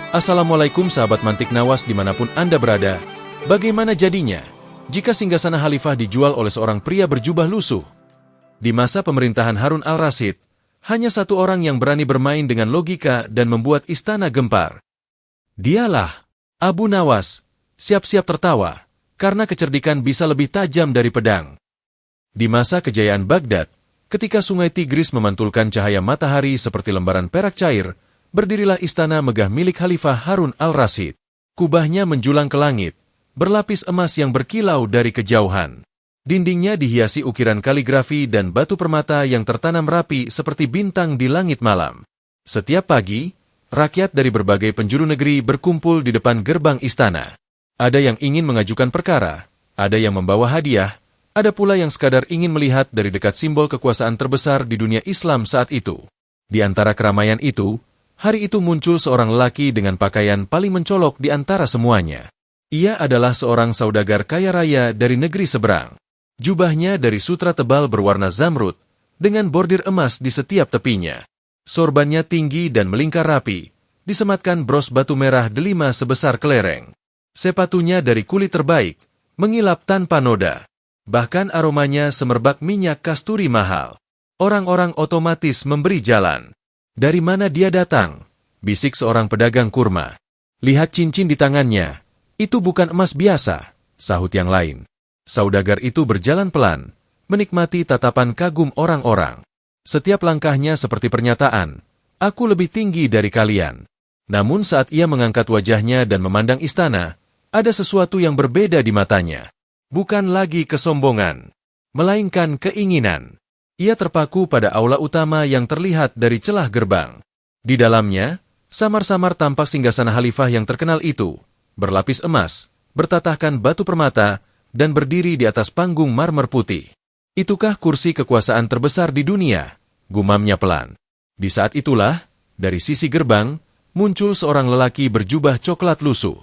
Assalamualaikum sahabat Mantik Nawas dimanapun Anda berada. Bagaimana jadinya jika singgasana Khalifah dijual oleh seorang pria berjubah lusuh? Di masa pemerintahan Harun al-Rasyid, hanya satu orang yang berani bermain dengan logika dan membuat istana gempar. Dialah Abu Nawas. Siap-siap tertawa, karena kecerdikan bisa lebih tajam dari pedang. Di masa kejayaan Baghdad, ketika sungai Tigris memantulkan cahaya matahari seperti lembaran perak cair, berdirilah istana megah milik Khalifah Harun al-Rasyid. Kubahnya menjulang ke langit, berlapis emas yang berkilau dari kejauhan. Dindingnya dihiasi ukiran kaligrafi dan batu permata yang tertanam rapi seperti bintang di langit malam. Setiap pagi, rakyat dari berbagai penjuru negeri berkumpul di depan gerbang istana. Ada yang ingin mengajukan perkara, ada yang membawa hadiah, ada pula yang sekadar ingin melihat dari dekat simbol kekuasaan terbesar di dunia Islam saat itu. Di antara keramaian itu, hari itu muncul seorang lelaki dengan pakaian paling mencolok di antara semuanya. Ia adalah seorang saudagar kaya raya dari negeri seberang. Jubahnya dari sutra tebal berwarna zamrud, dengan bordir emas di setiap tepinya. Sorbannya tinggi dan melingkar rapi, disematkan bros batu merah delima sebesar kelereng. Sepatunya dari kulit terbaik, mengilap tanpa noda. Bahkan aromanya semerbak minyak kasturi mahal. Orang-orang otomatis memberi jalan. Dari mana dia datang? Bisik seorang pedagang kurma. Lihat cincin di tangannya. Itu bukan emas biasa, sahut yang lain. Saudagar itu berjalan pelan, menikmati tatapan kagum orang-orang. Setiap langkahnya seperti pernyataan, aku lebih tinggi dari kalian. Namun saat ia mengangkat wajahnya dan memandang istana, ada sesuatu yang berbeda di matanya. Bukan lagi kesombongan, melainkan keinginan. Ia terpaku pada aula utama yang terlihat dari celah gerbang. Di dalamnya, samar-samar tampak singgasana Khalifah yang terkenal itu, berlapis emas, bertatahkan batu permata, dan berdiri di atas panggung marmer putih. Itukah kursi kekuasaan terbesar di dunia? Gumamnya pelan. Di saat itulah, dari sisi gerbang, muncul seorang lelaki berjubah coklat lusuh.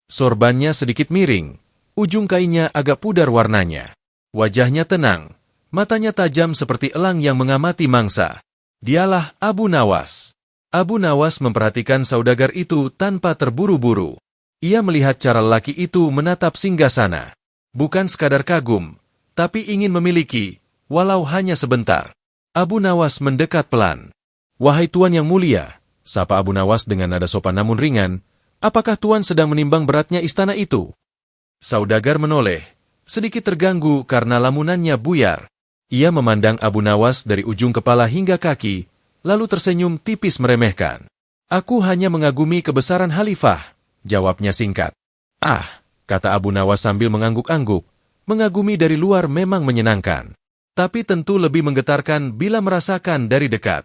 Sorbannya sedikit miring, ujung kainnya agak pudar warnanya. Wajahnya tenang, matanya tajam seperti elang yang mengamati mangsa. Dialah Abu Nawas. Abu Nawas memperhatikan saudagar itu tanpa terburu-buru. Ia melihat cara lelaki itu menatap singgasana. Bukan sekadar kagum, tapi ingin memiliki, walau hanya sebentar. Abu Nawas mendekat pelan. Wahai Tuan yang mulia, sapa Abu Nawas dengan nada sopan namun ringan, apakah Tuan sedang menimbang beratnya istana itu? Saudagar menoleh, sedikit terganggu karena lamunannya buyar. Ia memandang Abu Nawas dari ujung kepala hingga kaki, lalu tersenyum tipis meremehkan. Aku hanya mengagumi kebesaran Khalifah, jawabnya singkat. Ah, kata Abu Nawas sambil mengangguk-angguk, mengagumi dari luar memang menyenangkan. Tapi tentu lebih menggetarkan bila merasakan dari dekat.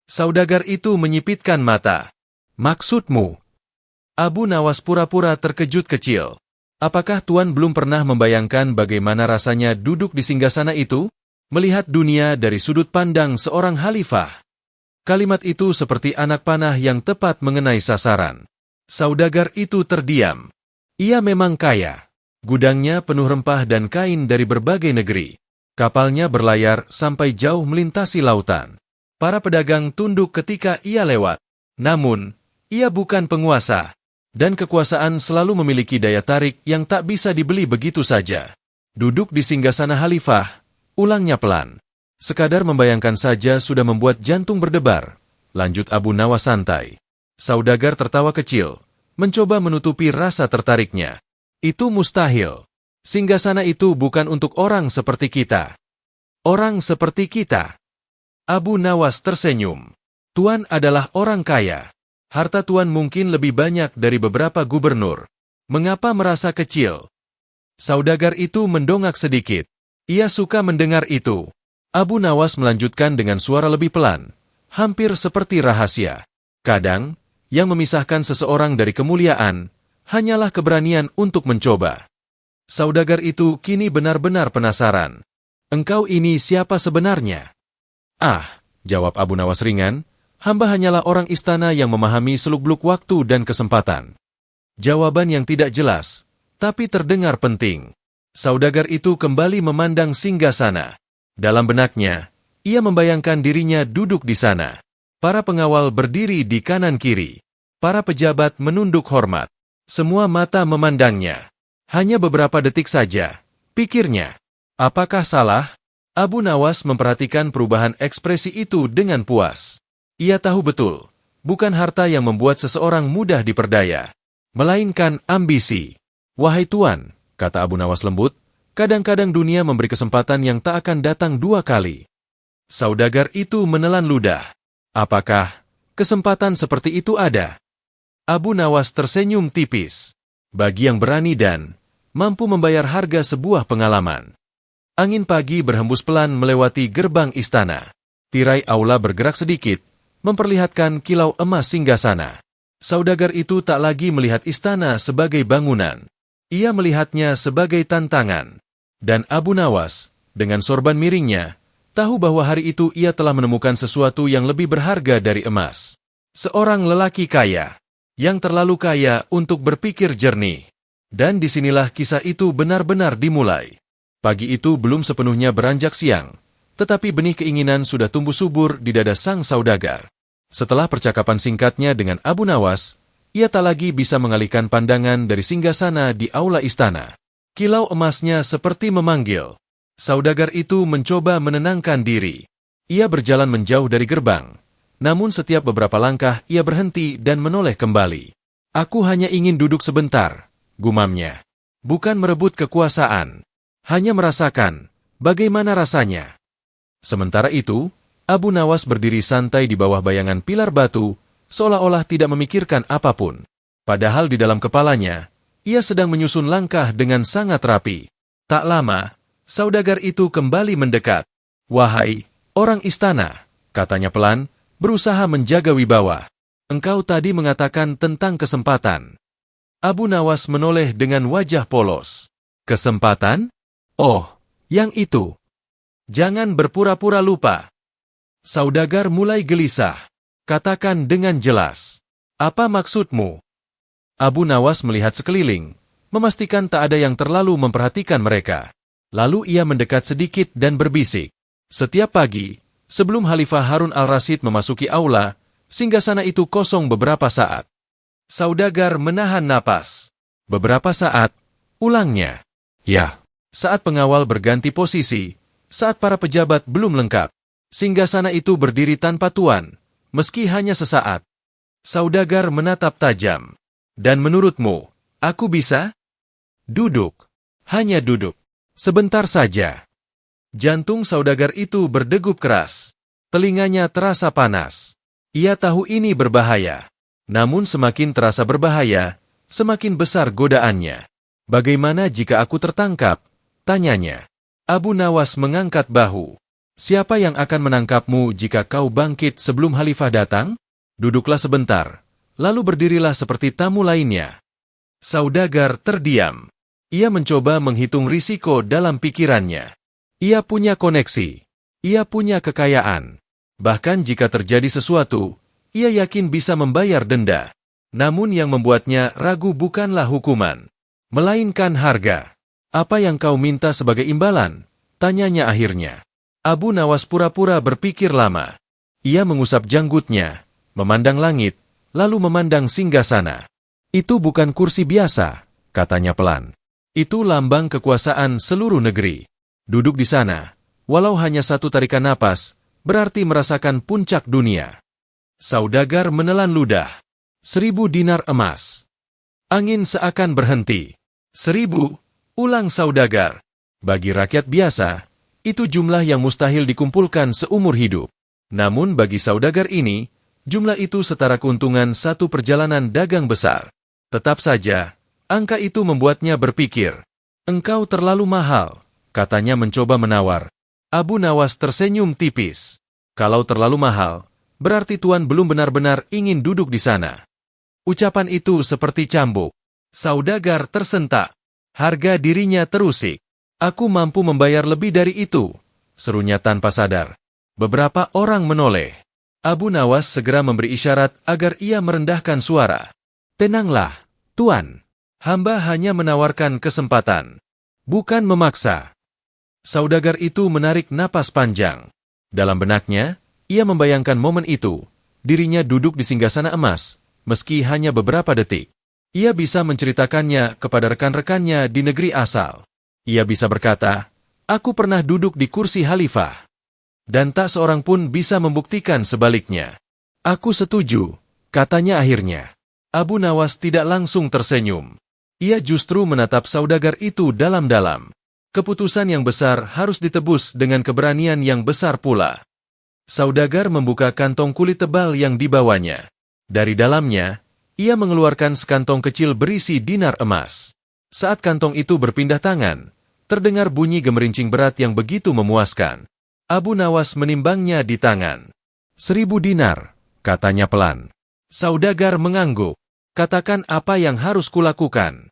Saudagar itu menyipitkan mata. Maksudmu? Abu Nawas pura-pura terkejut kecil. Apakah Tuan belum pernah membayangkan bagaimana rasanya duduk di singgasana itu? Melihat dunia dari sudut pandang seorang Khalifah. Kalimat itu seperti anak panah yang tepat mengenai sasaran. Saudagar itu terdiam. Ia memang kaya. Gudangnya penuh rempah dan kain dari berbagai negeri. Kapalnya berlayar sampai jauh melintasi lautan. Para pedagang tunduk ketika ia lewat. Namun, ia bukan penguasa. Dan kekuasaan selalu memiliki daya tarik yang tak bisa dibeli begitu saja. Duduk di singgasana Khalifah, ulangnya pelan. Sekadar membayangkan saja sudah membuat jantung berdebar. Lanjut Abu Nawas santai. Saudagar tertawa kecil, mencoba menutupi rasa tertariknya. Itu mustahil. Singgasana itu bukan untuk orang seperti kita. Orang seperti kita. Abu Nawas tersenyum. Tuan adalah orang kaya. Harta Tuan mungkin lebih banyak dari beberapa gubernur. Mengapa merasa kecil? Saudagar itu mendongak sedikit. Ia suka mendengar itu. Abu Nawas melanjutkan dengan suara lebih pelan, hampir seperti rahasia. Kadang, yang memisahkan seseorang dari kemuliaan, hanyalah keberanian untuk mencoba. Saudagar itu kini benar-benar penasaran. Engkau ini siapa sebenarnya? Ah, jawab Abu Nawas ringan, hamba hanyalah orang istana yang memahami seluk-beluk waktu dan kesempatan. Jawaban yang tidak jelas, tapi terdengar penting. Saudagar itu kembali memandang singgasana. Dalam benaknya, ia membayangkan dirinya duduk di sana. Para pengawal berdiri di kanan kiri. Para pejabat menunduk hormat. Semua mata memandangnya. Hanya beberapa detik saja, pikirnya. Apakah salah? Abu Nawas memperhatikan perubahan ekspresi itu dengan puas. Ia tahu betul, bukan harta yang membuat seseorang mudah diperdaya, melainkan ambisi. Wahai Tuan, kata Abu Nawas lembut, kadang-kadang dunia memberi kesempatan yang tak akan datang dua kali. Saudagar itu menelan ludah. Apakah kesempatan seperti itu ada? Abu Nawas tersenyum tipis. Bagi yang berani dan mampu membayar harga sebuah pengalaman. Angin pagi berhembus pelan melewati gerbang istana. Tirai aula bergerak sedikit, memperlihatkan kilau emas singgasana. Saudagar itu tak lagi melihat istana sebagai bangunan. Ia melihatnya sebagai tantangan. Dan Abu Nawas, dengan sorban miringnya, tahu bahwa hari itu ia telah menemukan sesuatu yang lebih berharga dari emas. Seorang lelaki kaya, yang terlalu kaya untuk berpikir jernih. Dan disinilah kisah itu benar-benar dimulai. Pagi itu belum sepenuhnya beranjak siang, tetapi benih keinginan sudah tumbuh subur di dada sang saudagar. Setelah percakapan singkatnya dengan Abu Nawas, ia tak lagi bisa mengalihkan pandangan dari singgasana di aula istana. Kilau emasnya seperti memanggil. Saudagar itu mencoba menenangkan diri. Ia berjalan menjauh dari gerbang. Namun setiap beberapa langkah ia berhenti dan menoleh kembali. Aku hanya ingin duduk sebentar, gumamnya. Bukan merebut kekuasaan, hanya merasakan bagaimana rasanya. Sementara itu, Abu Nawas berdiri santai di bawah bayangan pilar batu, seolah-olah tidak memikirkan apapun. Padahal di dalam kepalanya, ia sedang menyusun langkah dengan sangat rapi. Tak lama, saudagar itu kembali mendekat. Wahai orang istana, katanya pelan, berusaha menjaga wibawa. Engkau tadi mengatakan tentang kesempatan. Abu Nawas menoleh dengan wajah polos. Kesempatan? Oh, yang itu. Jangan berpura-pura lupa. Saudagar mulai gelisah. Katakan dengan jelas. Apa maksudmu? Abu Nawas melihat sekeliling, memastikan tak ada yang terlalu memperhatikan mereka. Lalu ia mendekat sedikit dan berbisik. Setiap pagi, sebelum Khalifah Harun al-Rasyid memasuki aula, singgasana itu kosong beberapa saat. Saudagar menahan napas. Beberapa saat, ulangnya. Ya, saat pengawal berganti posisi, saat para pejabat belum lengkap, singgasana itu berdiri tanpa tuan, meski hanya sesaat. Saudagar menatap tajam. Dan menurutmu, aku bisa? Duduk. Hanya duduk. Sebentar saja. Jantung saudagar itu berdegup keras. Telinganya terasa panas. Ia tahu ini berbahaya. Namun semakin terasa berbahaya, semakin besar godaannya. Bagaimana jika aku tertangkap? Tanyanya. Abu Nawas mengangkat bahu. Siapa yang akan menangkapmu jika kau bangkit sebelum Khalifah datang? Duduklah sebentar, lalu berdirilah seperti tamu lainnya. Saudagar terdiam. Ia mencoba menghitung risiko dalam pikirannya. Ia punya koneksi. Ia punya kekayaan. Bahkan jika terjadi sesuatu, ia yakin bisa membayar denda. Namun yang membuatnya ragu bukanlah hukuman, melainkan harga. Apa yang kau minta sebagai imbalan? Tanyanya akhirnya. Abu Nawas pura-pura berpikir lama. Ia mengusap janggutnya, memandang langit, lalu memandang singgasana. Itu bukan kursi biasa, katanya pelan. Itu lambang kekuasaan seluruh negeri. Duduk di sana, walau hanya satu tarikan napas, berarti merasakan puncak dunia. Saudagar menelan ludah. 1000 dinar emas. Angin seakan berhenti. 1000, ulang saudagar. Bagi rakyat biasa, itu jumlah yang mustahil dikumpulkan seumur hidup. Namun bagi saudagar ini, jumlah itu setara keuntungan satu perjalanan dagang besar. Tetap saja, angka itu membuatnya berpikir. Engkau terlalu mahal, katanya mencoba menawar. Abu Nawas tersenyum tipis. Kalau terlalu mahal, berarti tuan belum benar-benar ingin duduk di sana. Ucapan itu seperti cambuk. Saudagar tersentak. Harga dirinya terusik. Aku mampu membayar lebih dari itu, serunya tanpa sadar. Beberapa orang menoleh. Abu Nawas segera memberi isyarat agar ia merendahkan suara. Tenanglah, tuan. Hamba hanya menawarkan kesempatan, bukan memaksa. Saudagar itu menarik napas panjang. Dalam benaknya, ia membayangkan momen itu. Dirinya duduk di singgasana emas, meski hanya beberapa detik. Ia bisa menceritakannya kepada rekan-rekannya di negeri asal. Ia bisa berkata, "Aku pernah duduk di kursi khalifah." Dan tak seorang pun bisa membuktikan sebaliknya. "Aku setuju," katanya akhirnya. Abu Nawas tidak langsung tersenyum. Ia justru menatap saudagar itu dalam-dalam. Keputusan yang besar harus ditebus dengan keberanian yang besar pula. Saudagar membuka kantong kulit tebal yang dibawanya. Dari dalamnya, ia mengeluarkan sekantong kecil berisi dinar emas. Saat kantong itu berpindah tangan, terdengar bunyi gemerincing berat yang begitu memuaskan. Abu Nawas menimbangnya di tangan. 1000 dinar, katanya pelan. Saudagar mengangguk. "Katakan apa yang harus kulakukan."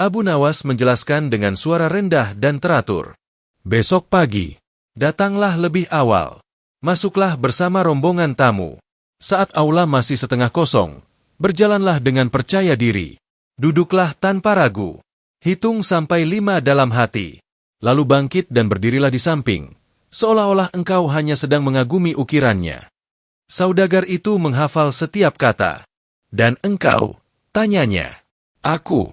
Abu Nawas menjelaskan dengan suara rendah dan teratur. "Besok pagi, datanglah lebih awal. Masuklah bersama rombongan tamu. Saat aula masih setengah kosong, berjalanlah dengan percaya diri. Duduklah tanpa ragu. Hitung sampai 5 dalam hati. Lalu bangkit dan berdirilah di samping, seolah-olah engkau hanya sedang mengagumi ukirannya." Saudagar itu menghafal setiap kata. "Dan engkau?" tanyanya. "Aku."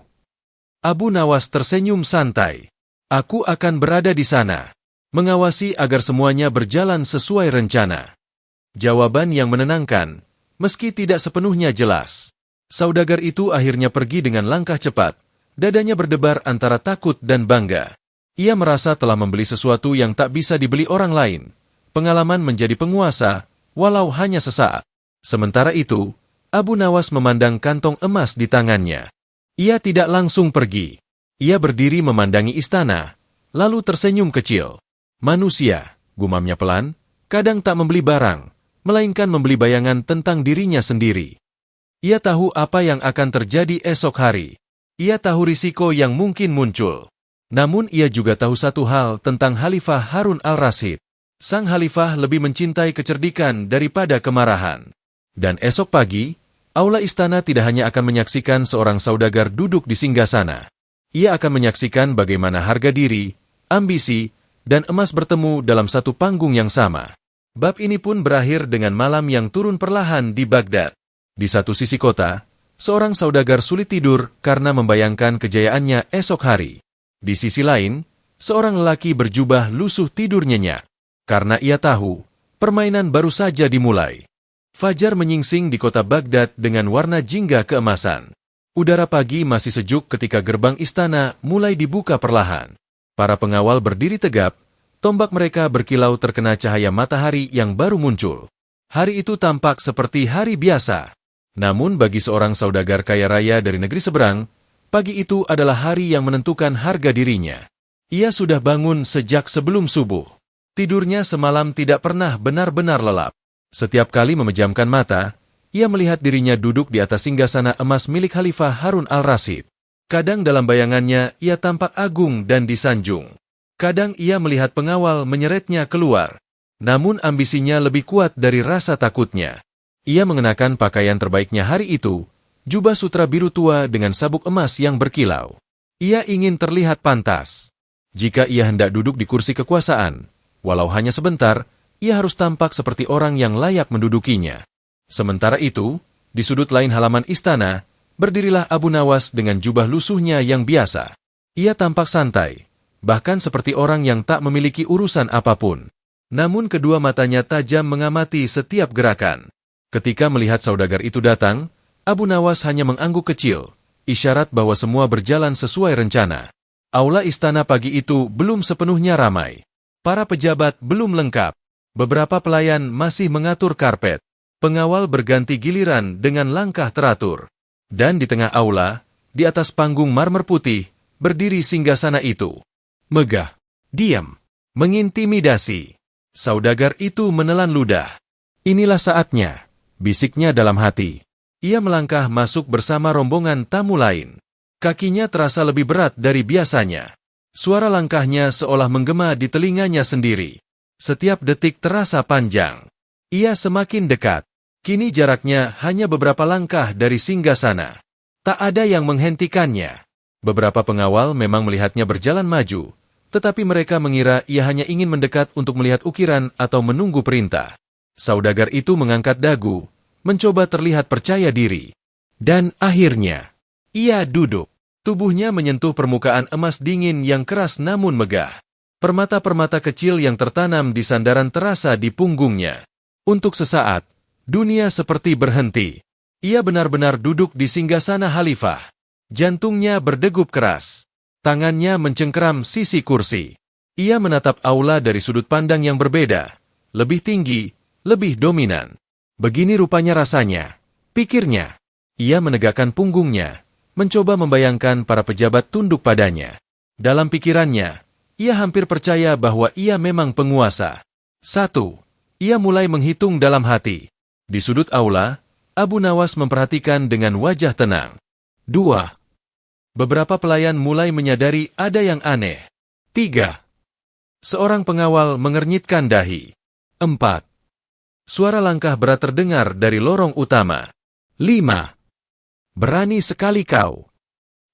Abu Nawas tersenyum santai. "Aku akan berada di sana, mengawasi agar semuanya berjalan sesuai rencana." Jawaban yang menenangkan, meski tidak sepenuhnya jelas. Saudagar itu akhirnya pergi dengan langkah cepat, dadanya berdebar antara takut dan bangga. Ia merasa telah membeli sesuatu yang tak bisa dibeli orang lain. Pengalaman menjadi penguasa, walau hanya sesaat. Sementara itu, Abu Nawas memandang kantong emas di tangannya. Ia tidak langsung pergi. Ia berdiri memandangi istana, lalu tersenyum kecil. "Manusia," gumamnya pelan, "kadang tak membeli barang, melainkan membeli bayangan tentang dirinya sendiri." Ia tahu apa yang akan terjadi esok hari. Ia tahu risiko yang mungkin muncul. Namun ia juga tahu satu hal tentang Khalifah Harun al-Rasyid. Sang Khalifah lebih mencintai kecerdikan daripada kemarahan. Dan esok pagi, aula istana tidak hanya akan menyaksikan seorang saudagar duduk di singgasana. Ia akan menyaksikan bagaimana harga diri, ambisi, dan emas bertemu dalam satu panggung yang sama. Bab ini pun berakhir dengan malam yang turun perlahan di Baghdad. Di satu sisi kota, seorang saudagar sulit tidur karena membayangkan kejayaannya esok hari. Di sisi lain, seorang lelaki berjubah lusuh tidur nyenyak, karena ia tahu permainan baru saja dimulai. Fajar menyingsing di kota Baghdad dengan warna jingga keemasan. Udara pagi masih sejuk ketika gerbang istana mulai dibuka perlahan. Para pengawal berdiri tegap, tombak mereka berkilau terkena cahaya matahari yang baru muncul. Hari itu tampak seperti hari biasa. Namun bagi seorang saudagar kaya raya dari negeri seberang, pagi itu adalah hari yang menentukan harga dirinya. Ia sudah bangun sejak sebelum subuh. Tidurnya semalam tidak pernah benar-benar lelap. Setiap kali memejamkan mata, ia melihat dirinya duduk di atas singgasana emas milik Khalifah Harun al-Rasyid. Kadang dalam bayangannya ia tampak agung dan disanjung. Kadang ia melihat pengawal menyeretnya keluar. Namun ambisinya lebih kuat dari rasa takutnya. Ia mengenakan pakaian terbaiknya hari itu, jubah sutra biru tua dengan sabuk emas yang berkilau. Ia ingin terlihat pantas. Jika ia hendak duduk di kursi kekuasaan, walau hanya sebentar, ia harus tampak seperti orang yang layak mendudukinya. Sementara itu, di sudut lain halaman istana, berdirilah Abu Nawas dengan jubah lusuhnya yang biasa. Ia tampak santai, bahkan seperti orang yang tak memiliki urusan apapun. Namun kedua matanya tajam mengamati setiap gerakan. Ketika melihat saudagar itu datang, Abu Nawas hanya mengangguk kecil, isyarat bahwa semua berjalan sesuai rencana. Aula istana pagi itu belum sepenuhnya ramai. Para pejabat belum lengkap. Beberapa pelayan masih mengatur karpet. Pengawal berganti giliran dengan langkah teratur. Dan di tengah aula, di atas panggung marmer putih, berdiri singgasana itu. Megah, diam, mengintimidasi. Saudagar itu menelan ludah. "Inilah saatnya," bisiknya dalam hati. Ia melangkah masuk bersama rombongan tamu lain. Kakinya terasa lebih berat dari biasanya. Suara langkahnya seolah menggema di telinganya sendiri. Setiap detik terasa panjang. Ia semakin dekat. Kini jaraknya hanya beberapa langkah dari singgasana. Tak ada yang menghentikannya. Beberapa pengawal memang melihatnya berjalan maju, tetapi mereka mengira ia hanya ingin mendekat untuk melihat ukiran atau menunggu perintah. Saudagar itu mengangkat dagu, mencoba terlihat percaya diri. Dan akhirnya, ia duduk. Tubuhnya menyentuh permukaan emas dingin yang keras namun megah. Permata-permata kecil yang tertanam di sandaran terasa di punggungnya. Untuk sesaat, dunia seperti berhenti. Ia benar-benar duduk di singgasana Khalifah. Jantungnya berdegup keras. Tangannya mencengkeram sisi kursi. Ia menatap aula dari sudut pandang yang berbeda. Lebih tinggi, lebih dominan. Begini rupanya rasanya. Pikirnya. Ia menegakkan punggungnya. Mencoba membayangkan para pejabat tunduk padanya. Dalam pikirannya, ia hampir percaya bahwa ia memang penguasa. 1. Ia mulai menghitung dalam hati. Di sudut aula, Abu Nawas memperhatikan dengan wajah tenang. 2. Beberapa pelayan mulai menyadari ada yang aneh. 3. Seorang pengawal mengernyitkan dahi. 4. Suara langkah berat terdengar dari lorong utama. 5. Berani sekali kau.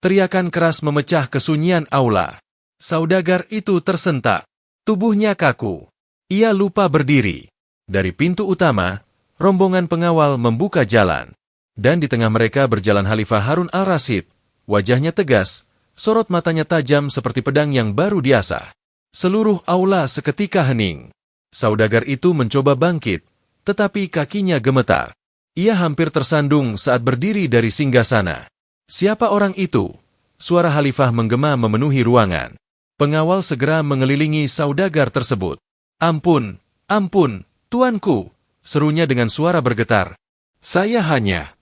Teriakan keras memecah kesunyian aula. Saudagar itu tersentak. Tubuhnya kaku. Ia lupa berdiri. Dari pintu utama, rombongan pengawal membuka jalan. Dan di tengah mereka berjalan Khalifah Harun al-Rasyid. Wajahnya tegas, sorot matanya tajam seperti pedang yang baru diasah. Seluruh aula seketika hening. Saudagar itu mencoba bangkit, tetapi kakinya gemetar. Ia hampir tersandung saat berdiri dari singgasana. Siapa orang itu? Suara Khalifah menggema memenuhi ruangan. Pengawal segera mengelilingi saudagar tersebut. Ampun, ampun, tuanku, serunya dengan suara bergetar. Saya hanya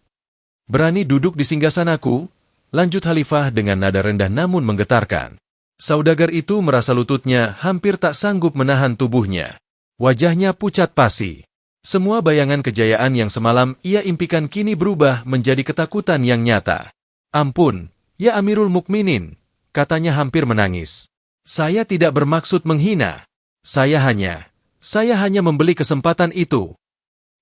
berani duduk di singgasanaku, lanjut Khalifah dengan nada rendah namun menggetarkan. Saudagar itu merasa lututnya hampir tak sanggup menahan tubuhnya. Wajahnya pucat pasi. Semua bayangan kejayaan yang semalam ia impikan kini berubah menjadi ketakutan yang nyata. Ampun, ya Amirul Mukminin, katanya hampir menangis. Saya tidak bermaksud menghina. Saya hanya membeli kesempatan itu.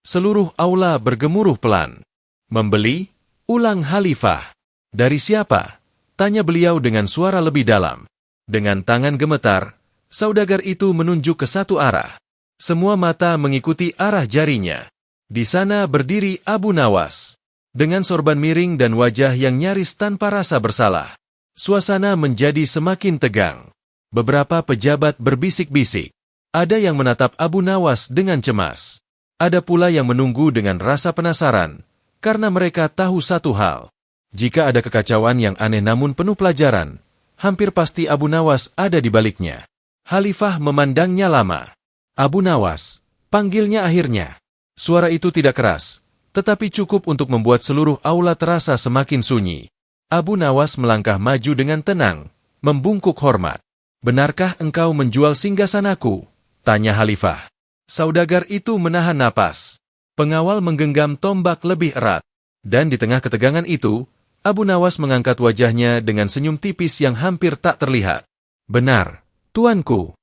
Seluruh aula bergemuruh pelan. Membeli? Ulang Khalifah. Dari siapa? Tanya beliau dengan suara lebih dalam. Dengan tangan gemetar, saudagar itu menunjuk ke satu arah. Semua mata mengikuti arah jarinya. Di sana berdiri Abu Nawas. Dengan sorban miring dan wajah yang nyaris tanpa rasa bersalah. Suasana menjadi semakin tegang. Beberapa pejabat berbisik-bisik. Ada yang menatap Abu Nawas dengan cemas. Ada pula yang menunggu dengan rasa penasaran. Karena mereka tahu satu hal. Jika ada kekacauan yang aneh namun penuh pelajaran, hampir pasti Abu Nawas ada di baliknya. Khalifah memandangnya lama. Abu Nawas, panggilnya akhirnya. Suara itu tidak keras, tetapi cukup untuk membuat seluruh aula terasa semakin sunyi. Abu Nawas melangkah maju dengan tenang, membungkuk hormat. Benarkah engkau menjual singgasanaku? Tanya Khalifah. Saudagar itu menahan napas. Pengawal menggenggam tombak lebih erat. Dan di tengah ketegangan itu, Abu Nawas mengangkat wajahnya dengan senyum tipis yang hampir tak terlihat. Benar, tuanku.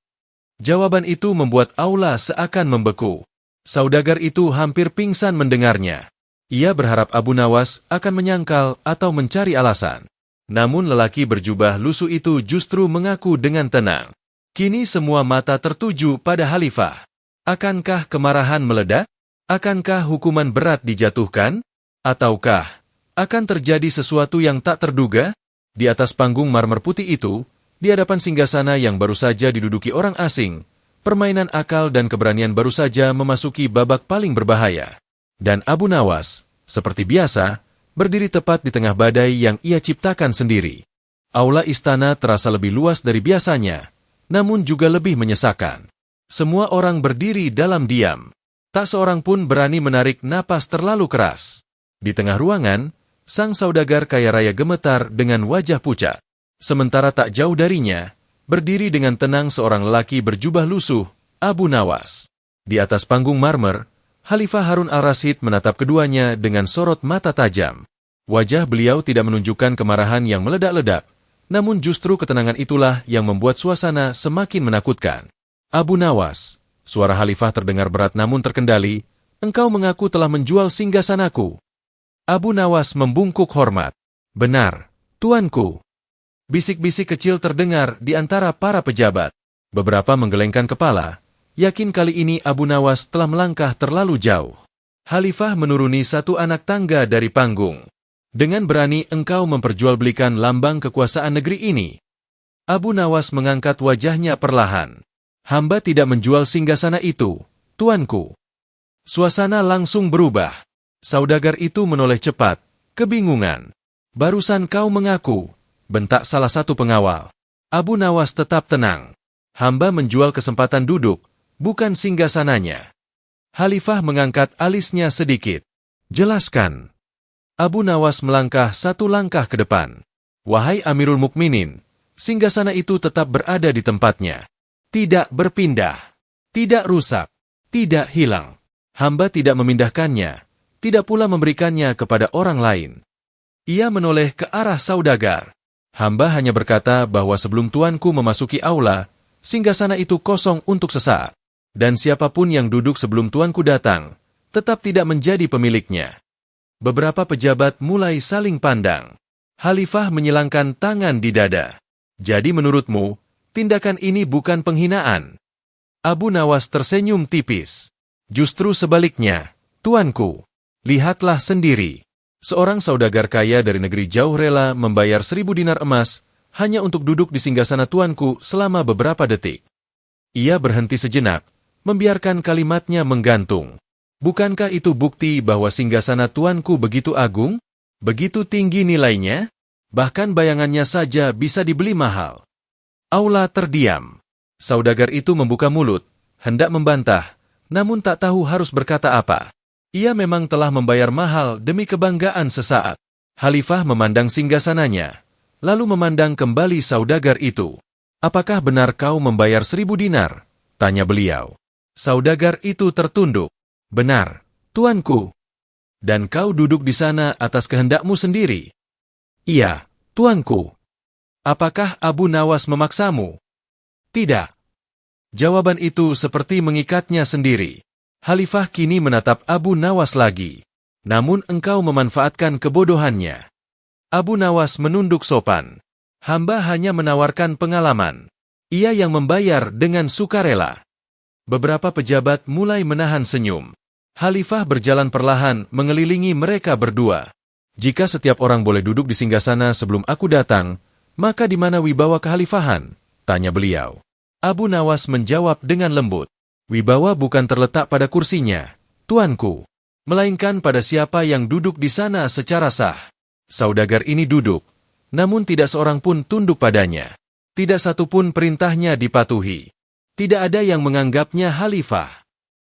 Jawaban itu membuat aula seakan membeku. Saudagar itu hampir pingsan mendengarnya. Ia berharap Abu Nawas akan menyangkal atau mencari alasan. Namun lelaki berjubah lusuh itu justru mengaku dengan tenang. Kini semua mata tertuju pada Khalifah. Akankah kemarahan meledak? Akankah hukuman berat dijatuhkan? Ataukah akan terjadi sesuatu yang tak terduga? Di atas panggung marmer putih itu, di hadapan singgasana yang baru saja diduduki orang asing, permainan akal dan keberanian baru saja memasuki babak paling berbahaya. Dan Abu Nawas, seperti biasa, berdiri tepat di tengah badai yang ia ciptakan sendiri. Aula istana terasa lebih luas dari biasanya, namun juga lebih menyesakan. Semua orang berdiri dalam diam. Tak seorang pun berani menarik napas terlalu keras. Di tengah ruangan, sang saudagar kaya raya gemetar dengan wajah pucat. Sementara tak jauh darinya, berdiri dengan tenang seorang lelaki berjubah lusuh, Abu Nawas. Di atas panggung marmer, Khalifah Harun al-Rasyid menatap keduanya dengan sorot mata tajam. Wajah beliau tidak menunjukkan kemarahan yang meledak-ledak, namun justru ketenangan itulah yang membuat suasana semakin menakutkan. Abu Nawas, suara Khalifah terdengar berat namun terkendali, engkau mengaku telah menjual singgasanaku. Abu Nawas membungkuk hormat. Benar, tuanku. Bisik-bisik kecil terdengar di antara para pejabat. Beberapa menggelengkan kepala, yakin kali ini Abu Nawas telah melangkah terlalu jauh. Khalifah menuruni satu anak tangga dari panggung. Dengan berani engkau memperjualbelikan lambang kekuasaan negeri ini. Abu Nawas mengangkat wajahnya perlahan. Hamba tidak menjual singgasana itu, tuanku. Suasana langsung berubah. Saudagar itu menoleh cepat, kebingungan. Barusan kau mengaku, bentak salah satu pengawal. Abu Nawas tetap tenang. Hamba menjual kesempatan duduk, bukan singgasananya. Khalifah mengangkat alisnya sedikit. Jelaskan. Abu Nawas melangkah satu langkah ke depan. Wahai Amirul Mukminin, singgasana itu tetap berada di tempatnya. Tidak berpindah. Tidak rusak. Tidak hilang. Hamba tidak memindahkannya. Tidak pula memberikannya kepada orang lain. Ia menoleh ke arah saudagar. Hamba hanya berkata bahwa sebelum tuanku memasuki aula, singgasana itu kosong untuk sesaat. Dan siapapun yang duduk sebelum tuanku datang, tetap tidak menjadi pemiliknya. Beberapa pejabat mulai saling pandang. Khalifah menyilangkan tangan di dada. Jadi menurutmu, tindakan ini bukan penghinaan? Abu Nawas tersenyum tipis. Justru sebaliknya, tuanku. Lihatlah sendiri. Seorang saudagar kaya dari negeri jauh rela membayar 1.000 dinar emas hanya untuk duduk di singgasana tuanku selama beberapa detik. Ia berhenti sejenak, membiarkan kalimatnya menggantung. Bukankah itu bukti bahwa singgasana tuanku begitu agung? Begitu tinggi nilainya? Bahkan bayangannya saja bisa dibeli mahal. Aula terdiam. Saudagar itu membuka mulut, hendak membantah, namun tak tahu harus berkata apa. Ia memang telah membayar mahal demi kebanggaan sesaat. Khalifah memandang singgasananya, lalu memandang kembali saudagar itu. Apakah benar kau membayar 1.000 dinar? Tanya beliau. Saudagar itu tertunduk. Benar, tuanku. Dan kau duduk di sana atas kehendakmu sendiri? Iya, tuanku. Apakah Abu Nawas memaksamu? Tidak. Jawaban itu seperti mengikatnya sendiri. Khalifah kini menatap Abu Nawas lagi. Namun engkau memanfaatkan kebodohannya. Abu Nawas menunduk sopan. Hamba hanya menawarkan pengalaman. Ia yang membayar dengan sukarela. Beberapa pejabat mulai menahan senyum. Khalifah berjalan perlahan mengelilingi mereka berdua. Jika setiap orang boleh duduk di singgasana sebelum aku datang, maka di mana wibawa kekhalifahan? Tanya beliau. Abu Nawas menjawab dengan lembut. Wibawa bukan terletak pada kursinya, tuanku, melainkan pada siapa yang duduk di sana secara sah. Saudagar ini duduk, namun tidak seorang pun tunduk padanya. Tidak satu pun perintahnya dipatuhi. Tidak ada yang menganggapnya khalifah.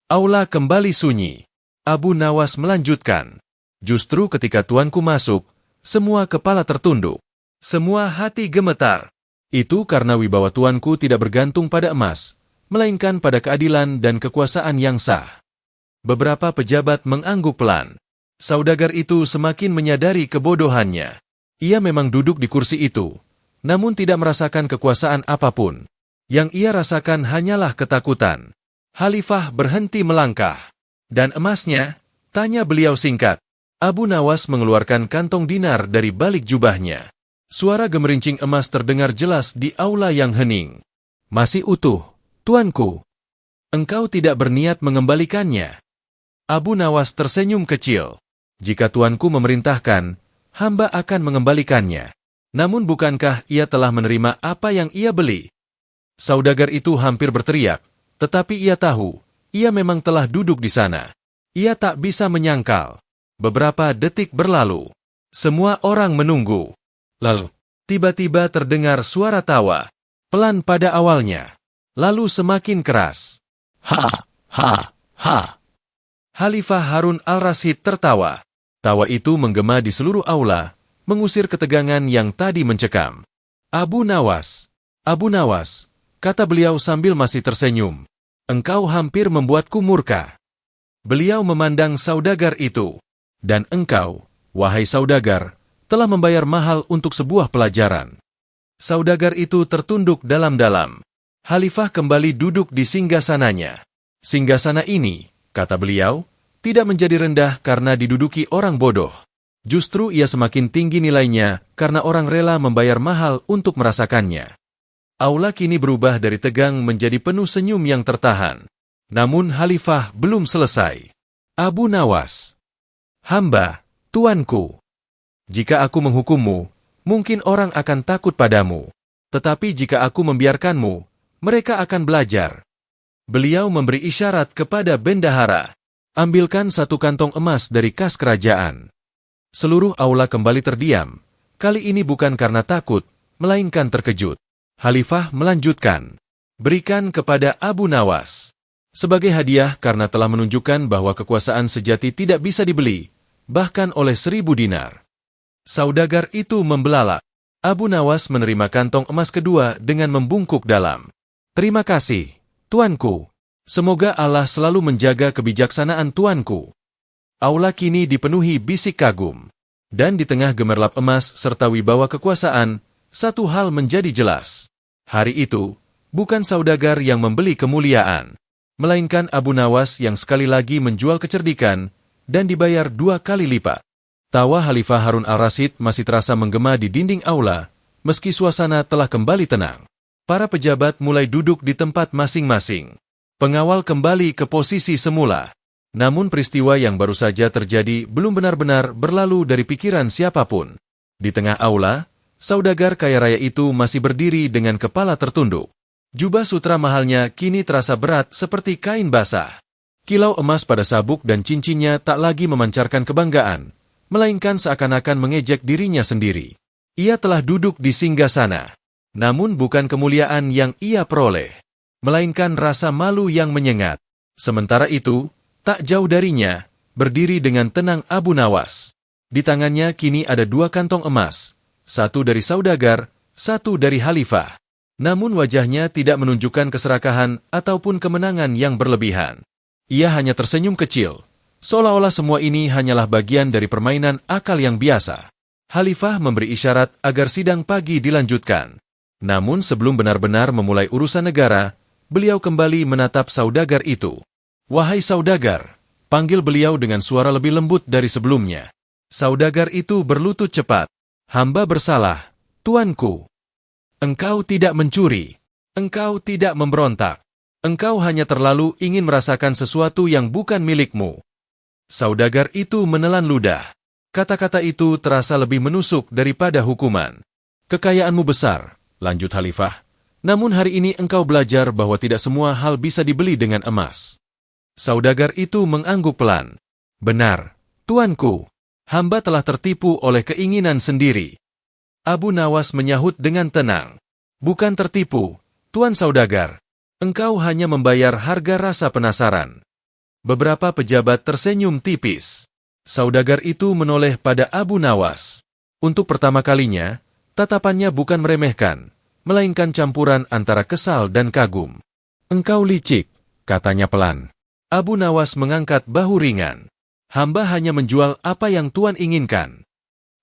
Aula kembali sunyi. Abu Nawas melanjutkan. Justru ketika tuanku masuk, semua kepala tertunduk. Semua hati gemetar. Itu karena wibawa tuanku tidak bergantung pada emas, melainkan pada keadilan dan kekuasaan yang sah. Beberapa pejabat mengangguk pelan. Saudagar itu semakin menyadari kebodohannya. Ia memang duduk di kursi itu, namun tidak merasakan kekuasaan apapun. Yang ia rasakan hanyalah ketakutan. Khalifah berhenti melangkah. Dan emasnya? Tanya beliau singkat. Abu Nawas mengeluarkan kantong dinar dari balik jubahnya. Suara gemerincing emas terdengar jelas di aula yang hening. Masih utuh, tuanku. Engkau tidak berniat mengembalikannya. Abu Nawas tersenyum kecil. Jika tuanku memerintahkan, hamba akan mengembalikannya. Namun bukankah ia telah menerima apa yang ia beli? Saudagar itu hampir berteriak, tetapi ia tahu, ia memang telah duduk di sana. Ia tak bisa menyangkal. Beberapa detik berlalu. Semua orang menunggu. Lalu, tiba-tiba terdengar suara tawa. Pelan pada awalnya. Lalu semakin keras. Ha, ha, ha. Khalifah Harun al-Rasyid tertawa. Tawa itu menggema di seluruh aula, mengusir ketegangan yang tadi mencekam. Abu Nawas, kata beliau sambil masih tersenyum. Engkau hampir membuatku murka. Beliau memandang saudagar itu. Dan engkau, wahai saudagar, telah membayar mahal untuk sebuah pelajaran. Saudagar itu tertunduk dalam-dalam. Khalifah kembali duduk di singgasananya. Singgasana ini, kata beliau, tidak menjadi rendah karena diduduki orang bodoh. Justru ia semakin tinggi nilainya karena orang rela membayar mahal untuk merasakannya. Aula kini berubah dari tegang menjadi penuh senyum yang tertahan. Namun Khalifah belum selesai. Abu Nawas. Hamba, tuanku. Jika aku menghukummu, mungkin orang akan takut padamu. Tetapi jika aku membiarkanmu, mereka akan belajar. Beliau memberi isyarat kepada bendahara. Ambilkan 1 kantong emas dari kas kerajaan. Seluruh aula kembali terdiam. Kali ini bukan karena takut, melainkan terkejut. Khalifah melanjutkan. Berikan kepada Abu Nawas. Sebagai hadiah karena telah menunjukkan bahwa kekuasaan sejati tidak bisa dibeli, bahkan oleh 1000 dinar. Saudagar itu membelalak. Abu Nawas menerima kantong emas kedua dengan membungkuk dalam. Terima kasih, tuanku. Semoga Allah selalu menjaga kebijaksanaan tuanku. Aula kini dipenuhi bisik kagum. Dan di tengah gemerlap emas serta wibawa kekuasaan, satu hal menjadi jelas. Hari itu, bukan saudagar yang membeli kemuliaan, melainkan Abu Nawas yang sekali lagi menjual kecerdikan dan dibayar 2 kali lipat. Tawa Khalifah Harun al-Rasyid masih terasa menggema di dinding aula, meski suasana telah kembali tenang. Para pejabat mulai duduk di tempat masing-masing. Pengawal kembali ke posisi semula. Namun peristiwa yang baru saja terjadi belum benar-benar berlalu dari pikiran siapapun. Di tengah aula, saudagar kaya raya itu masih berdiri dengan kepala tertunduk. Jubah sutra mahalnya kini terasa berat seperti kain basah. Kilau emas pada sabuk dan cincinnya tak lagi memancarkan kebanggaan, melainkan seakan-akan mengejek dirinya sendiri. Ia telah duduk di singgasana. Namun bukan kemuliaan yang ia peroleh, melainkan rasa malu yang menyengat. Sementara itu, tak jauh darinya, berdiri dengan tenang Abu Nawas. Di tangannya kini ada 2 kantong emas, 1 dari saudagar, 1 dari Khalifah. Namun wajahnya tidak menunjukkan keserakahan ataupun kemenangan yang berlebihan. Ia hanya tersenyum kecil, seolah-olah semua ini hanyalah bagian dari permainan akal yang biasa. Khalifah memberi isyarat agar sidang pagi dilanjutkan. Namun sebelum benar-benar memulai urusan negara, beliau kembali menatap saudagar itu. Wahai saudagar, panggil beliau dengan suara lebih lembut dari sebelumnya. Saudagar itu berlutut cepat. Hamba bersalah, tuanku. Engkau tidak mencuri. Engkau tidak memberontak. Engkau hanya terlalu ingin merasakan sesuatu yang bukan milikmu. Saudagar itu menelan ludah. Kata-kata itu terasa lebih menusuk daripada hukuman. Kekayaanmu besar, lanjut Khalifah. Namun hari ini engkau belajar bahwa tidak semua hal bisa dibeli dengan emas. Saudagar itu mengangguk pelan. Benar, tuanku. Hamba telah tertipu oleh keinginan sendiri. Abu Nawas menyahut dengan tenang. Bukan tertipu, tuan saudagar. Engkau hanya membayar harga rasa penasaran. Beberapa pejabat tersenyum tipis. Saudagar itu menoleh pada Abu Nawas. Untuk pertama kalinya, tatapannya bukan meremehkan, melainkan campuran antara kesal dan kagum. Engkau licik, katanya pelan. Abu Nawas mengangkat bahu ringan. Hamba hanya menjual apa yang tuan inginkan.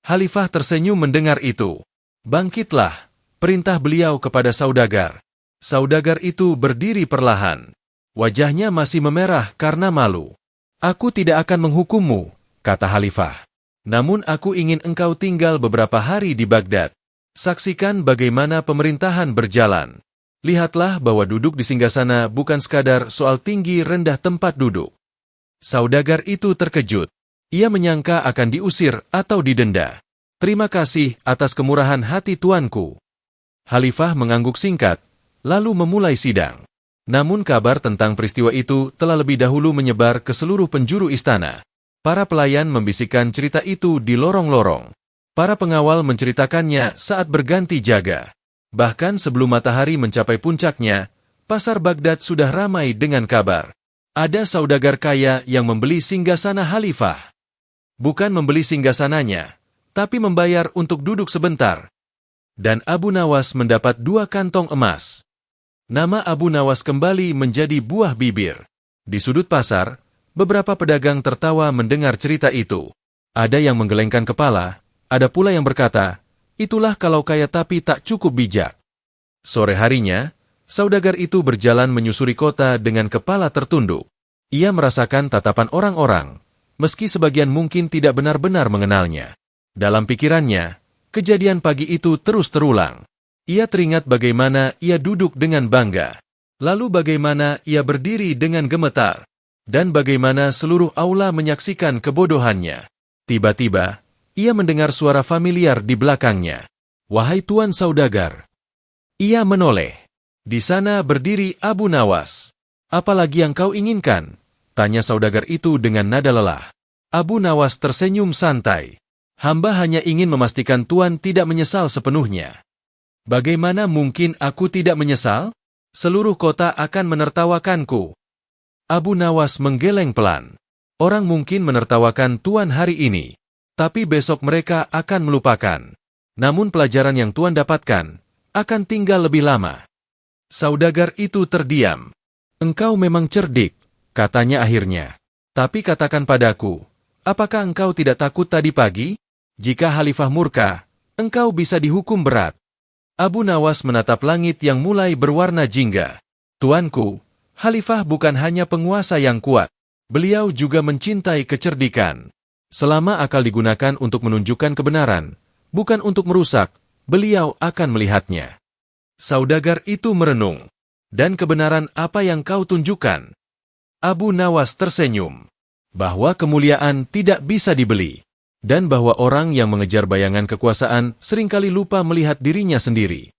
Khalifah tersenyum mendengar itu. Bangkitlah, perintah beliau kepada saudagar. Saudagar itu berdiri perlahan. Wajahnya masih memerah karena malu. Aku tidak akan menghukummu, kata Khalifah. Namun aku ingin engkau tinggal beberapa hari di Baghdad. Saksikan bagaimana pemerintahan berjalan. Lihatlah bahwa duduk di singgasana bukan sekadar soal tinggi rendah tempat duduk. Saudagar itu terkejut. Ia menyangka akan diusir atau didenda. Terima kasih atas kemurahan hati tuanku. Khalifah mengangguk singkat, lalu memulai sidang. Namun kabar tentang peristiwa itu telah lebih dahulu menyebar ke seluruh penjuru istana. Para pelayan membisikkan cerita itu di lorong-lorong. Para pengawal menceritakannya saat berganti jaga. Bahkan sebelum matahari mencapai puncaknya, pasar Baghdad sudah ramai dengan kabar. Ada saudagar kaya yang membeli singgasana Khalifah. Bukan membeli singgasananya, tapi membayar untuk duduk sebentar. Dan Abu Nawas mendapat 2 kantong emas. Nama Abu Nawas kembali menjadi buah bibir. Di sudut pasar, beberapa pedagang tertawa mendengar cerita itu. Ada yang menggelengkan kepala, ada pula yang berkata, itulah kalau kaya tapi tak cukup bijak. Sore harinya, saudagar itu berjalan menyusuri kota dengan kepala tertunduk. Ia merasakan tatapan orang-orang, meski sebagian mungkin tidak benar-benar mengenalnya. Dalam pikirannya, kejadian pagi itu terus terulang. Ia teringat bagaimana ia duduk dengan bangga, lalu bagaimana ia berdiri dengan gemetar, dan bagaimana seluruh aula menyaksikan kebodohannya. Tiba-tiba, ia mendengar suara familiar di belakangnya. "Wahai Tuan Saudagar." Ia menoleh. Di sana berdiri Abu Nawas. "Apa lagi yang kau inginkan?" tanya saudagar itu dengan nada lelah. Abu Nawas tersenyum santai. "Hamba hanya ingin memastikan Tuan tidak menyesal sepenuhnya." "Bagaimana mungkin aku tidak menyesal? Seluruh kota akan menertawakanku." Abu Nawas menggeleng pelan. "Orang mungkin menertawakan Tuan hari ini, tapi besok mereka akan melupakan. Namun pelajaran yang Tuan dapatkan akan tinggal lebih lama." Saudagar itu terdiam. "Engkau memang cerdik," katanya akhirnya. "Tapi katakan padaku, apakah engkau tidak takut tadi pagi? Jika Khalifah murka, engkau bisa dihukum berat." Abu Nawas menatap langit yang mulai berwarna jingga. "Tuanku, Khalifah bukan hanya penguasa yang kuat. Beliau juga mencintai kecerdikan. Selama akal digunakan untuk menunjukkan kebenaran, bukan untuk merusak, beliau akan melihatnya." Saudagar itu merenung. "Dan kebenaran apa yang kau tunjukkan?" Abu Nawas tersenyum. "Bahwa kemuliaan tidak bisa dibeli, dan bahwa orang yang mengejar bayangan kekuasaan seringkali lupa melihat dirinya sendiri."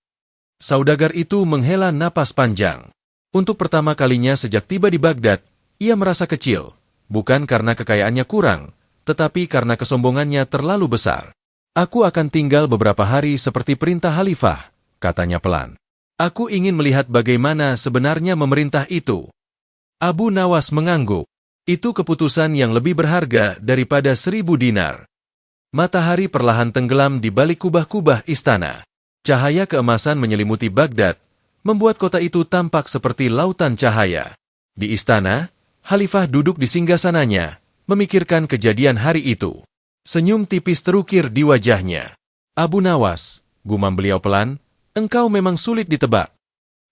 Saudagar itu menghela napas panjang. Untuk pertama kalinya sejak tiba di Baghdad, ia merasa kecil, bukan karena kekayaannya kurang, tetapi karena kesombongannya terlalu besar. "Aku akan tinggal beberapa hari seperti perintah Khalifah," katanya pelan. "Aku ingin melihat bagaimana sebenarnya memerintah itu." Abu Nawas mengangguk. "Itu keputusan yang lebih berharga daripada 1000 dinar." Matahari perlahan tenggelam di balik kubah-kubah istana. Cahaya keemasan menyelimuti Baghdad, membuat kota itu tampak seperti lautan cahaya. Di istana, Khalifah duduk di singgasananya, memikirkan kejadian hari itu. Senyum tipis terukir di wajahnya. "Abu Nawas," gumam beliau pelan, "engkau memang sulit ditebak."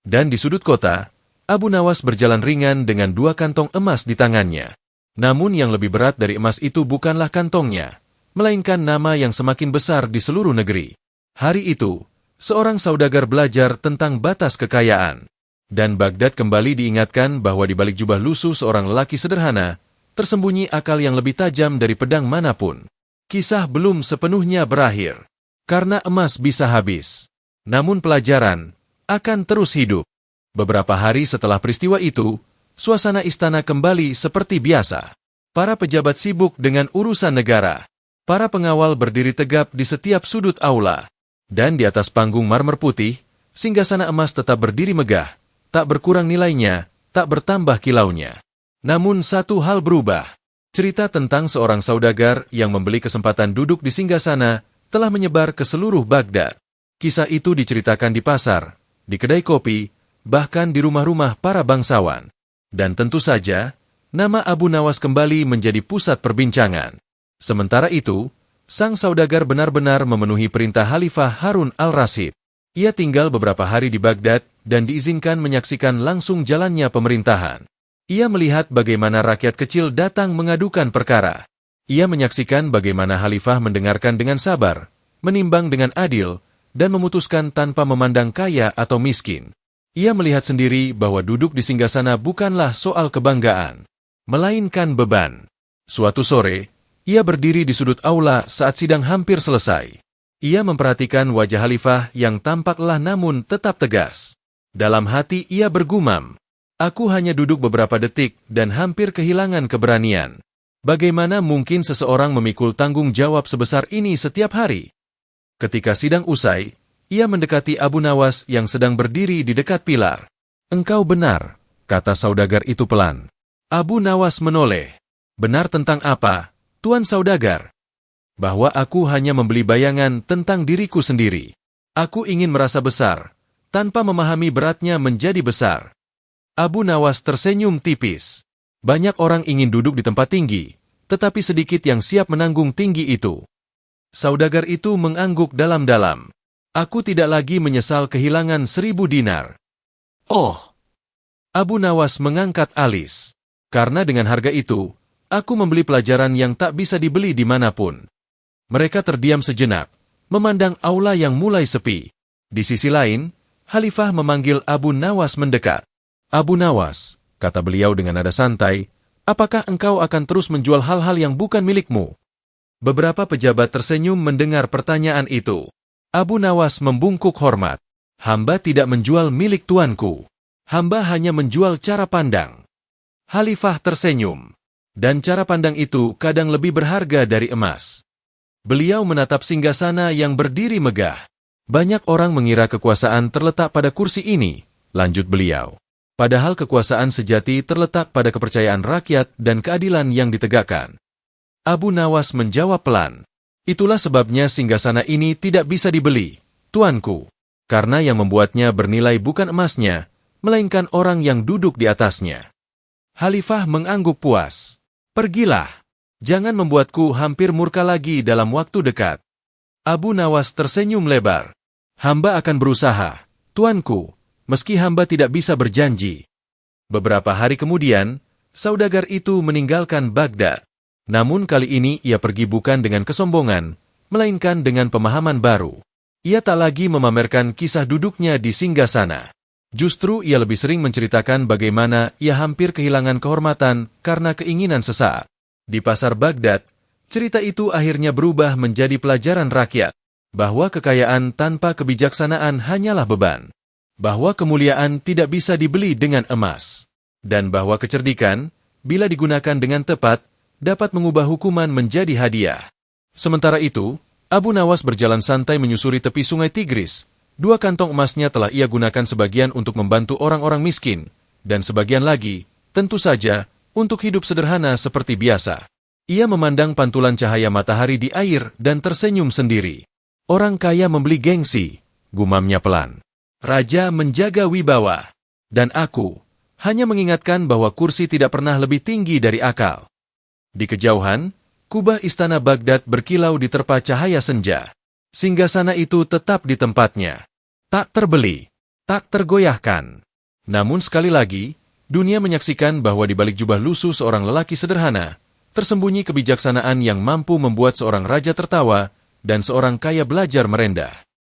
Dan di sudut kota, Abu Nawas berjalan ringan dengan 2 kantong emas di tangannya. Namun yang lebih berat dari emas itu bukanlah kantongnya, melainkan nama yang semakin besar di seluruh negeri. Hari itu, seorang saudagar belajar tentang batas kekayaan. Dan Baghdad kembali diingatkan bahwa di balik jubah lusuh seorang lelaki sederhana, tersembunyi akal yang lebih tajam dari pedang manapun. Kisah belum sepenuhnya berakhir. Karena emas bisa habis. Namun pelajaran akan terus hidup. Beberapa hari setelah peristiwa itu, suasana istana kembali seperti biasa. Para pejabat sibuk dengan urusan negara. Para pengawal berdiri tegap di setiap sudut aula. Dan di atas panggung marmer putih, singgasana emas tetap berdiri megah. Tak berkurang nilainya, tak bertambah kilaunya. Namun satu hal berubah. Cerita tentang seorang saudagar yang membeli kesempatan duduk di singgasana telah menyebar ke seluruh Baghdad. Kisah itu diceritakan di pasar, di kedai kopi, bahkan di rumah-rumah para bangsawan. Dan tentu saja, nama Abu Nawas kembali menjadi pusat perbincangan. Sementara itu, sang saudagar benar-benar memenuhi perintah Khalifah Harun al-Rasyid. Ia tinggal beberapa hari di Baghdad dan diizinkan menyaksikan langsung jalannya pemerintahan. Ia melihat bagaimana rakyat kecil datang mengadukan perkara. Ia menyaksikan bagaimana Khalifah mendengarkan dengan sabar, menimbang dengan adil, dan memutuskan tanpa memandang kaya atau miskin. Ia melihat sendiri bahwa duduk di singgasana bukanlah soal kebanggaan, melainkan beban. Suatu sore, ia berdiri di sudut aula saat sidang hampir selesai. Ia memperhatikan wajah Khalifah yang tampak lelah namun tetap tegas. Dalam hati ia bergumam, "Aku hanya duduk beberapa detik dan hampir kehilangan keberanian. Bagaimana mungkin seseorang memikul tanggung jawab sebesar ini setiap hari?" Ketika sidang usai, ia mendekati Abu Nawas yang sedang berdiri di dekat pilar. "Engkau benar," kata saudagar itu pelan. Abu Nawas menoleh. "Benar tentang apa, Tuan Saudagar?" "Bahwa aku hanya membeli bayangan tentang diriku sendiri. Aku ingin merasa besar, tanpa memahami beratnya menjadi besar." Abu Nawas tersenyum tipis. Banyak orang ingin duduk di tempat tinggi, tetapi sedikit yang siap menanggung tinggi itu. Saudagar itu mengangguk dalam-dalam. "Aku tidak lagi menyesal kehilangan 1000 dinar." "Oh." Abu Nawas mengangkat alis. "Karena dengan harga itu, aku membeli pelajaran yang tak bisa dibeli dimanapun." Mereka terdiam sejenak, memandang aula yang mulai sepi. Di sisi lain, Khalifah memanggil Abu Nawas mendekat. "Abu Nawas," kata beliau dengan nada santai, "apakah engkau akan terus menjual hal-hal yang bukan milikmu?" Beberapa pejabat tersenyum mendengar pertanyaan itu. Abu Nawas membungkuk hormat. Hamba tidak menjual milik tuanku. Hamba hanya menjual cara pandang. Khalifah tersenyum. Dan cara pandang itu kadang lebih berharga dari emas. Beliau menatap singgasana yang berdiri megah. Banyak orang mengira kekuasaan terletak pada kursi ini, lanjut beliau. Padahal kekuasaan sejati terletak pada kepercayaan rakyat dan keadilan yang ditegakkan. Abu Nawas menjawab pelan. Itulah sebabnya singgasana ini tidak bisa dibeli, tuanku. Karena yang membuatnya bernilai bukan emasnya, melainkan orang yang duduk di atasnya. Khalifah mengangguk puas. Pergilah. Jangan membuatku hampir murka lagi dalam waktu dekat. Abu Nawas tersenyum lebar. Hamba akan berusaha, tuanku. Meski hamba tidak bisa berjanji. Beberapa hari kemudian, saudagar itu meninggalkan Baghdad. Namun kali ini ia pergi bukan dengan kesombongan, melainkan dengan pemahaman baru. Ia tak lagi memamerkan kisah duduknya di singgasana. Justru ia lebih sering menceritakan bagaimana ia hampir kehilangan kehormatan karena keinginan sesaat. Di pasar Baghdad, cerita itu akhirnya berubah menjadi pelajaran rakyat. Bahwa kekayaan tanpa kebijaksanaan hanyalah beban. Bahwa kemuliaan tidak bisa dibeli dengan emas, dan bahwa kecerdikan, bila digunakan dengan tepat, dapat mengubah hukuman menjadi hadiah. Sementara itu, Abu Nawas berjalan santai menyusuri tepi sungai Tigris. 2 kantong emasnya telah ia gunakan sebagian untuk membantu orang-orang miskin, dan sebagian lagi, tentu saja, untuk hidup sederhana seperti biasa. Ia memandang pantulan cahaya matahari di air dan tersenyum sendiri. Orang kaya membeli gengsi, gumamnya pelan. Raja menjaga wibawa, dan aku hanya mengingatkan bahwa kursi tidak pernah lebih tinggi dari akal. Di kejauhan, kubah istana Baghdad berkilau di terpa cahaya senja. Singgasana itu tetap di tempatnya. Tak terbeli, tak tergoyahkan. Namun sekali lagi, dunia menyaksikan bahwa di balik jubah lusuh seorang lelaki sederhana, tersembunyi kebijaksanaan yang mampu membuat seorang raja tertawa dan seorang kaya belajar merendah.